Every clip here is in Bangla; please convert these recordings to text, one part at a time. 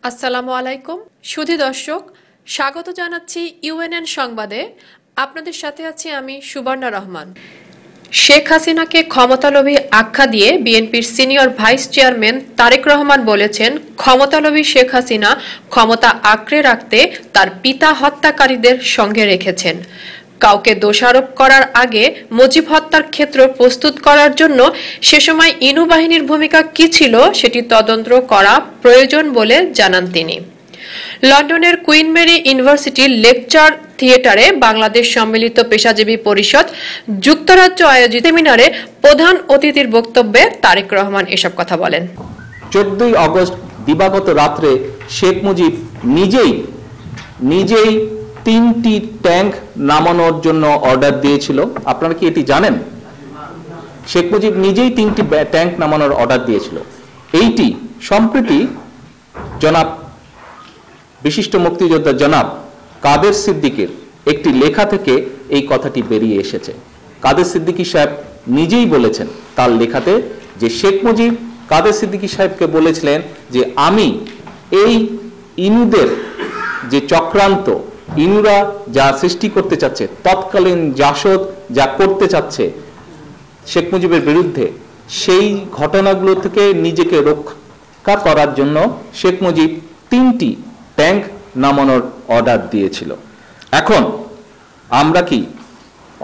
আসসালামু আলাইকুম সুধী দর্শক, স্বাগত জানাচ্ছি ইউএনএন সংবাদে। আপনাদের সাথে আছি আমি সুবর্ণা রহমান। শেখ হাসিনাকে ক্ষমতালোভী আখ্যা দিয়ে বিএনপির senior vice chairman Tarique Rahman বলেছেন, ক্ষমতালোভী শেখ হাসিনা ক্ষমতা আঁকড়ে রাখতে তার পিতা হত্যাকারীদের সঙ্গে রেখেছেন। কাউকে দোষারোপ করার আগে মুজিব হত্যার ক্ষেত্র প্রস্তুত করার জন্য সে সময় ইনু বাহিনীর ভূমিকা কি ছিল সেটি তদন্ত করা প্রয়োজন বলে জানান তিনি। লন্ডনের কুইন মেরি ইউনিভার্সিটির লেকচার থিয়েটারে বাংলাদেশ সম্মিলিত পেশাজীবী পরিষদ যুক্তরাজ্য আয়োজিত সেমিনারে প্রধান অতিথির বক্তব্যে তারেক রহমান এসব কথা বলেন। 14 আগস্ট দিবাগত রাত্রে শেখ মুজিব নিজেই 3টি ট্যাঙ্ক নামানোর জন্য অর্ডার দিয়েছিল। আপনারা কি এটি জানেন? শেখ মুজিব নিজেই 3টি ট্যাঙ্ক নামানোর অর্ডার দিয়েছিল। এইটি সম্প্রতি জনাব বিশিষ্ট মুক্তিযোদ্ধা জনাব কাদের সিদ্দিকীর একটি লেখা থেকে এই কথাটি বেরিয়ে এসেছে। কাদের সিদ্দিকী সাহেব নিজেই বলেছেন তার লেখাতে যে শেখ মুজিব কাদের সিদ্দিকী সাহেবকে বলেছিলেন যে আমি এই ইনুদের যে চক্রান্ত, ইনুরা যা সৃষ্টি করতে চাচ্ছে, তৎকালীন জাসদ যা করতে চাচ্ছে শেখ মুজিবের বিরুদ্ধে, সেই ঘটনাগুলো থেকে নিজেকে রক্ষা করার জন্য শেখ মুজিব 3টি ট্যাঙ্ক নামানোর অর্ডার দিয়েছিল। এখন আমরা কি,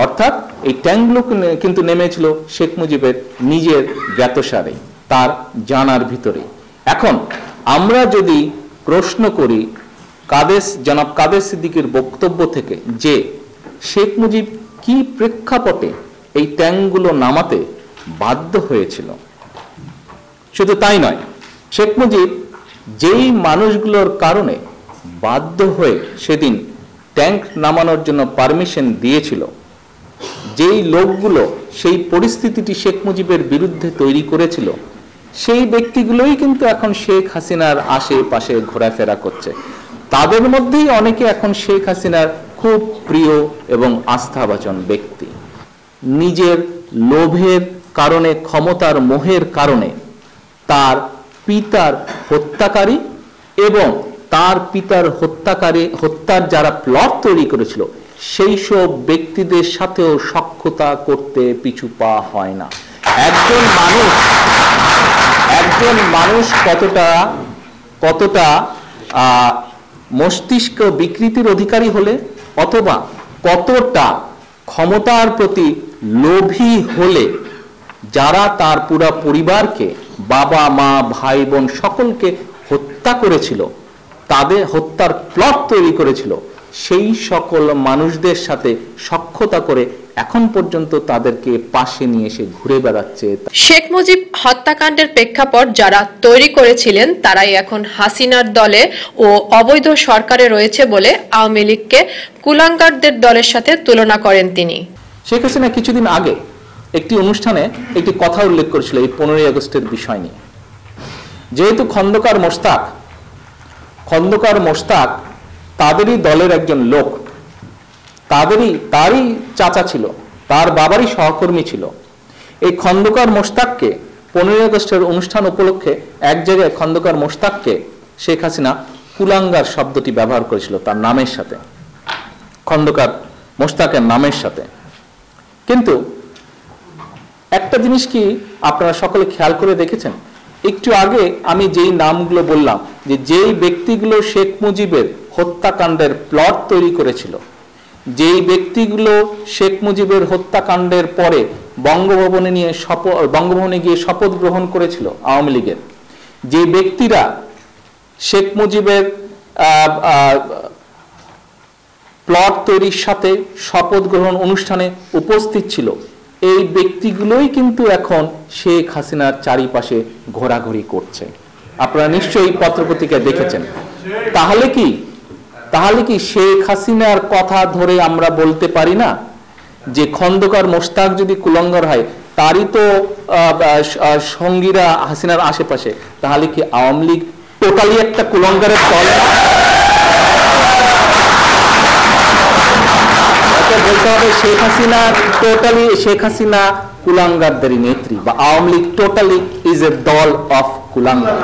অর্থাৎ এই ট্যাঙ্কগুলো কিন্তু নেমেছিল শেখ মুজিবের নিজের জ্ঞাতসারে, তার জানার ভিতরে। এখন আমরা যদি প্রশ্ন করি জনাব কাদের সিদ্দিকীর বক্তব্য থেকে যে শেখ মুজিব কি প্রেক্ষাপটে এই ট্যাঙ্কগুলো নামাতে বাধ্য হয়েছিল, শুধু তাই নয়, শেখ মুজিব যেই মানুষগুলোর কারণে বাধ্য হয়ে সেদিন ট্যাঙ্ক নামানোর জন্য পারমিশন দিয়েছিল, যেই লোকগুলো সেই পরিস্থিতিটি শেখ মুজিবের বিরুদ্ধে তৈরি করেছিল, সেই ব্যক্তিগুলোই কিন্তু এখন শেখ হাসিনার আশেপাশে ঘোরাফেরা করছে। তাদের মধ্যেই অনেকে এখন শেখ হাসিনার খুব প্রিয় এবং আস্থাভাজন ব্যক্তি। নিজের লোভের কারণে, ক্ষমতার মোহের কারণে তার পিতার হত্যাকারী এবং তার পিতার হত্যার যারা প্লট তৈরি করেছিল সেই সব ব্যক্তিদের সাথেও সখ্যতা করতে পিছু পা হয় না। একজন মানুষ কতটা মস্তিষ্ক বিকৃতির অধিকারী হলে, অথবা কতটা ক্ষমতার প্রতি লোভী হলে, যারা তার পুরো পরিবারকে, বাবা মা ভাই বোন সকলকে হত্যা করেছিল, তাদের হত্যার প্লট তৈরি করেছিল, সেই সকল মানুষদের সাথে সখ্যতা করে এখন পর্যন্ত তাদেরকে পাশে নিয়ে এসে ঘুরে বেড়াচ্ছে। শেখ মুজিব হত্যাকাণ্ডের প্রেক্ষাপট যারা তৈরি করেছিলেন তারাই এখন হাসিনার দলে ও অবৈধ সরকারে রয়েছে বলে আওয়ামী লীগকে কুলাঙ্গারদের দলের সাথে তুলনা করেন তিনি। শেখ হাসিনা কিছুদিন আগে একটি অনুষ্ঠানে একটি কথা উল্লেখ করেছিল এই 15ই আগস্টের বিষয় নিয়ে। যেহেতু খন্দকার মোশতাক তাদেরই দলের একজন লোক, তারই চাচা ছিল, তার বাবারই সহকর্মী ছিল। এই খন্দকার মোশতাককে 15ই আগস্টের অনুষ্ঠান উপলক্ষে এক জায়গায় খন্দকার মোশতাককে শেখ হাসিনা কুলাঙ্গার শব্দটি ব্যবহার করেছিল তার নামের সাথে, খন্দকার মোশতাকের নামের সাথে। কিন্তু একটা জিনিস কি আপনারা সকলে খেয়াল করে দেখেছেন? একটু আগে আমি যেই নামগুলো বললাম, যে যেই ব্যক্তিগুলো শেখ মুজিবের হত্যাকাণ্ডের প্লট তৈরি করেছিল, যেই ব্যক্তিগুলো শেখ মুজিবের হত্যাকাণ্ডের পরে বঙ্গভবনে গিয়ে শপথ গ্রহণ করেছিল আওয়ামী লীগের, যে ব্যক্তিরা শেখ মুজিবের প্লট তৈরির সাথে শপথ গ্রহণ অনুষ্ঠানে উপস্থিত ছিল, এই ব্যক্তিগুলোই কিন্তু এখন শেখ হাসিনার চারিপাশে ঘোরাঘুরি করছে। আপনারা নিশ্চয়ই পত্রপত্রিকায় দেখেছেন। তাহলে কি শেখ হাসিনার কথা ধরে আমরা বলতে পারি না যে খন্দকার মোশতাক যদি কুলাঙ্গার হয়, তারই তো সঙ্গীরা হাসিনার আশেপাশে, তাহলে কি আওয়ামী লীগ টোটালি একটা কুলাঙ্গারের দল? বলতে হবে শেখ হাসিনা কুলাঙ্গারদেরই নেত্রী, বা Awami League totally is a দল অফ কুলাঙ্গার।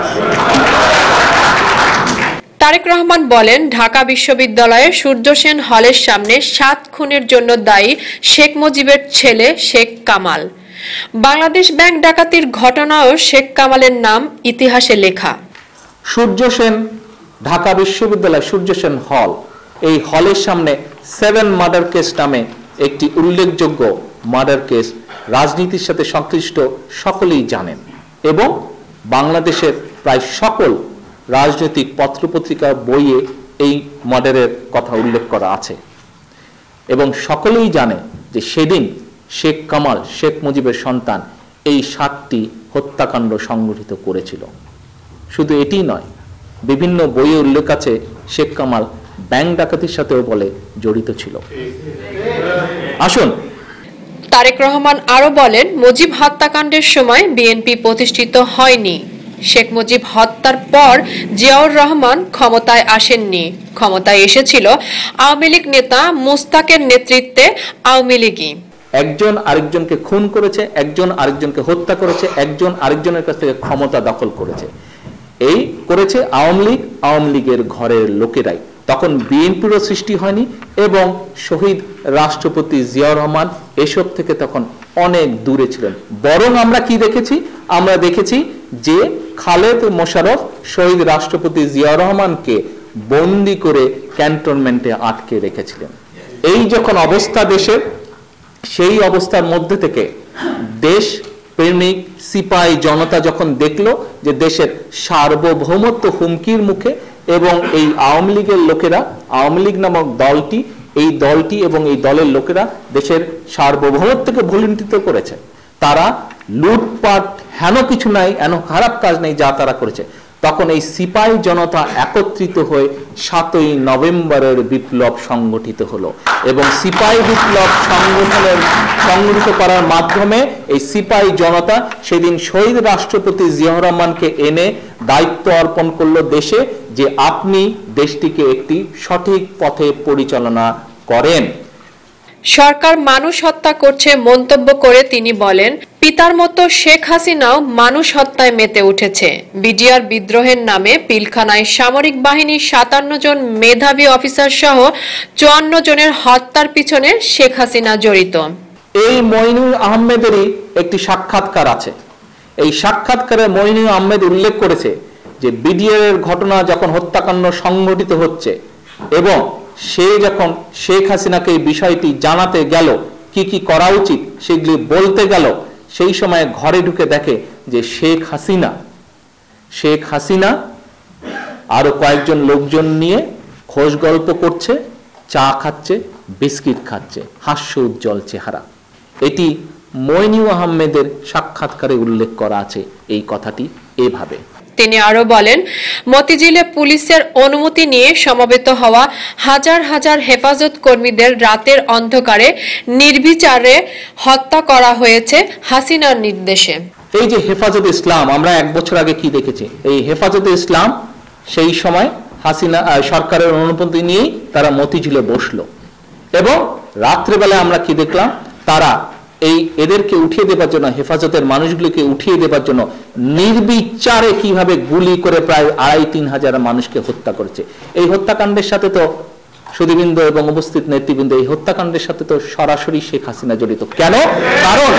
তারেক রহমান বলেন, ঢাকা বিশ্ববিদ্যালয়ের সূর্য সেন হলের সামনে 7 খুনের জন্য দায়ী শেখ মুজিবের ছেলে শেখ কামাল। বাংলাদেশ ব্যাংক ডাকাতির ঘটনাও শেখ কামালের নাম ইতিহাসে লেখা। সূর্য সেন ঢাকা বিশ্ববিদ্যালয় সূর্য সেন হল, এই হলের সামনে 7 মার্ডার কেস নামে একটি উল্লেখযোগ্য মার্ডার কেস রাজনীতির সাথে সংশ্লিষ্ট সকলেই জানেন এবং বাংলাদেশের প্রায় সকল রাজনৈতিক পত্রপত্রিকা বইয়ে এই মার্ডারের কথা উল্লেখ করা আছে এবং সকলেই জানে যে সেদিন শেখ কামাল শেখ মুজিবের সন্তান এই 7টি হত্যাকাণ্ড সংগঠিত করেছিল। শুধু এটি নয়, বিভিন্ন বইয়ে উল্লেখ আছে শেখ কামাল ব্যাংক ডাকাতির সাথেও বলে জড়িত ছিল। আসুন, তারেক রহমান আরো বলেন, মুজিব হত্যাকাণ্ডের সময় বিএনপি প্রতিষ্ঠিত হয়নি। শেখ মুজিব হত্যার পর জিয়াউর রহমান ক্ষমতায় আসেননি, ক্ষমতায় এসেছিল আওয়ামী লীগ নেতা মুস্তাকের নেতৃত্বে আওয়ামী লীগই। একজন আরেকজনকে খুন করেছে, একজন আরেকজনকে হত্যা করেছে, একজন আরেকজনের কাছ থেকে ক্ষমতা দখল করেছে। এই করেছে আওয়ামী লীগের ঘরের লোকেরাই। তখন বিএনপিরও সৃষ্টি হয়নি এবং শহীদ রাষ্ট্রপতি জিয়াউর রহমান এসব থেকে তখন অনেক দূরে ছিলেন। বরং আমরা কি দেখেছি? আমরা দেখেছি যে খালেদ মোশাররফ শহীদ রাষ্ট্রপতি জিয়াউর রহমানকে বন্দি করে ক্যান্টনমেন্টে আটকে রেখেছিলেন। এই যখন অবস্থা দেশের, সেই অবস্থার মধ্যে থেকে দেশ প্রেমিক সিপাহী জনতা যখন দেখলো যে দেশের সার্বভৌমত্ব হুমকির মুখে এবং এই আওয়ামী লীগের লোকেরা, আওয়ামী লীগ নামক দলটি, এই দলটি এবং এই দলের লোকেরা দেশের সার্বভৌমত্বকে ভুলুণ্ঠিত করেছে, তারা লুটপাট হেন কিছু নাই, এন খারাপ কাজ নেই যা তারা করেছে, তখন এই সিপাহী জনতা একত্রিত হয়ে 7ই নভেম্বরের বিপ্লব সংগঠিত হলো এবং সিপাহী বিপ্লব সংগঠিত করার মাধ্যমে এই সিপাহী জনতা সেদিন শহীদ রাষ্ট্রপতি জিয়াউর রহমানকে এনে দায়িত্ব অর্পণ করলো দেশে, যে আপনি দেশটিকে একটি সঠিক পথে পরিচালনা করেন। সরকার মানুষ হত্যা করছে মন্তব্য করে তিনি বলেন, পিতার মতো শেখ হাসিনাও মানুষ হত্যায় মেতে উঠেছে। বিডিআর বিদ্রোহের নামে পিলখানায় সামরিক বাহিনীর 57 জন মেধাবী অফিসার সহ 54 জনের হত্যার পিছনে শেখ হাসিনা জড়িত। এই মইনুল আহমেদেরই একটি সাক্ষাৎকার আছে। এই সাক্ষাৎকারে মইনুল আহমেদ উল্লেখ করেছে যে বিডিআর এর ঘটনা যখন হত্যাকাণ্ড সংঘটিত হচ্ছে এবং সে যখন শেখ হাসিনাকে এই বিষয়টি জানাতে গেল, কি কি করা উচিত সেগুলি বলতে গেল, সেই সময় ঘরে ঢুকে দেখে যে শেখ হাসিনা আরো কয়েকজন লোকজন নিয়ে খোশ গল্প করছে, চা খাচ্ছে, বিস্কিট খাচ্ছে, হাস্য উজ্জ্বল চেহারা। এটি মইনুল আহমেদের সাক্ষাৎকারে উল্লেখ করা আছে এই কথাটি এভাবে। তিনি আরো বলেন, মতিঝিলে পুলিশের অনুমতি নিয়ে সমবেত হওয়া হাজার হাজার হেফাজত কর্মীদের রাতের অন্ধকারে নির্বিচারে হত্যা করা হয়েছে হাসিনার নির্দেশে। এই যে হেফাজতে ইসলাম, আমরা 1 বছর আগে কি দেখেছি? এই হেফাজতে ইসলাম সেই সময় হাসিনা সরকারের অনুমতি নিয়েই তারা মতিঝিলে বসলো এবং রাত্রেবেলা আমরা কি দেখলাম? তারা এদেরকে উঠিয়ে দেবার জন্য, হেফাজতের মানুষগুলিকে উঠিয়ে দেবার জন্য নির্বিচারে কিভাবে গুলি করে প্রায় 2,5-3 হাজার মানুষকে হত্যা করেছে। এই হত্যাকাণ্ডের সাথে তো সুধীবৃন্দ এবং উপস্থিত নেতৃবৃন্দ, এই হত্যাকাণ্ডের সাথে তো সরাসরি শেখ হাসিনা জড়িত। কেন? কারণ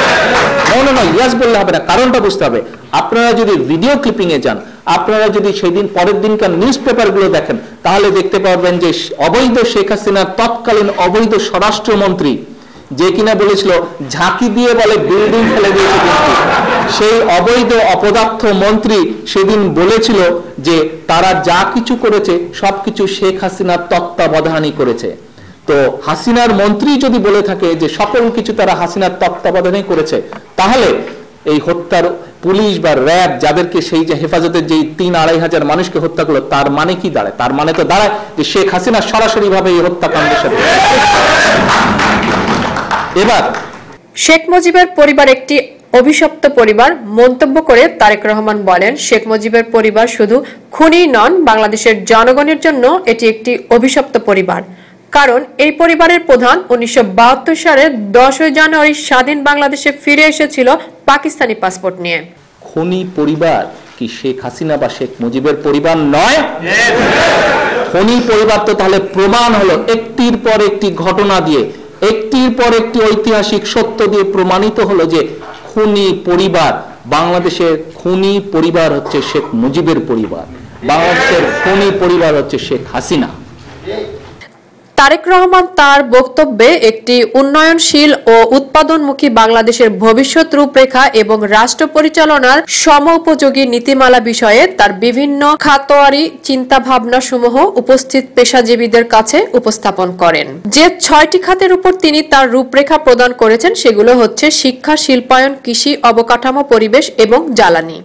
ইয়াস বললে হবে না, কারণটা বুঝতে হবে। আপনারা যদি ভিডিও ক্লিপিং এ যান, আপনারা যদি সেদিন পরের দিনকার নিউজ পেপারগুলো দেখেন, তাহলে দেখতে পারবেন যে অবৈধ শেখ হাসিনার তৎকালীন অবৈধ স্বরাষ্ট্রমন্ত্রী, যে কিনা বলেছিল ঝাঁকি দিয়ে বলে বিল্ডিং ফেলে দিয়েছে, কিন্তু সেই অবৈধ অপদার্থ মন্ত্রী সেদিন বলেছিল যে তারা যা কিছু করেছে সবকিছু শেখ হাসিনার তত্ত্বাবধানই করেছে। তো হাসিনার মন্ত্রী যদি বলে থাকে যে সকল কিছু তারা হাসিনার তত্ত্বাবধানেই করেছে, তাহলে এই হত্যার পুলিশ বা র্যাব যাদেরকে সেই যে হেফাজতের যে 3-2.5 হাজার মানুষকে হত্যা করলো, তার মানে কি দাঁড়ায়? তার মানে তো দাঁড়ায় যে শেখ হাসিনা সরাসরি ভাবে এই হত্যাকাণ্ডের সাথে। এবার শেখ মুজিবের পরিবার একটি অভিশপ্ত পরিবার মন্তব্য করে তারেক রহমান বলেন, শেখ মুজিবের পরিবার শুধু খুনি নন, বাংলাদেশের জনগণের জন্য এটি একটি অভিশপ্ত পরিবার। কারণ এই পরিবারের প্রধান 1972 সালের 10 জানুয়ারি স্বাধীন বাংলাদেশে ফিরে এসেছিল পাকিস্তানি পাসপোর্ট নিয়ে। খুনি পরিবার কি শেখ হাসিনা বা শেখ মুজিবের পরিবার নয়? খনি পরিবার তো তাহলে প্রমাণ হলো একটির পর একটি ঘটনা দিয়ে, একটির পর একটি ঐতিহাসিক সত্য দিয়ে প্রমাণিত হলো যে খুনি পরিবার, বাংলাদেশের খুনি পরিবার হচ্ছে শেখ মুজিবের পরিবার, বাংলাদেশের খুনি পরিবার হচ্ছে শেখ হাসিনা। তারেক রহমান তার বক্তব্যে একটি উন্নয়নশীল ও উৎপাদনমুখী বাংলাদেশের ভবিষ্যৎ রূপরেখা এবং রাষ্ট্র পরিচালনার সমোপযোগী নীতিমালা বিষয়ে তার বিভিন্ন খাতোয়ারি চিন্তাভাবনা সমূহ উপস্থিত পেশাজীবীদের কাছে উপস্থাপন করেন। যে 6টি খাতের উপর তিনি তার রূপরেখা প্রদান করেছেন সেগুলো হচ্ছে শিক্ষা, শিল্পায়ন, কৃষি, অবকাঠামো, পরিবেশ এবং জ্বালানি।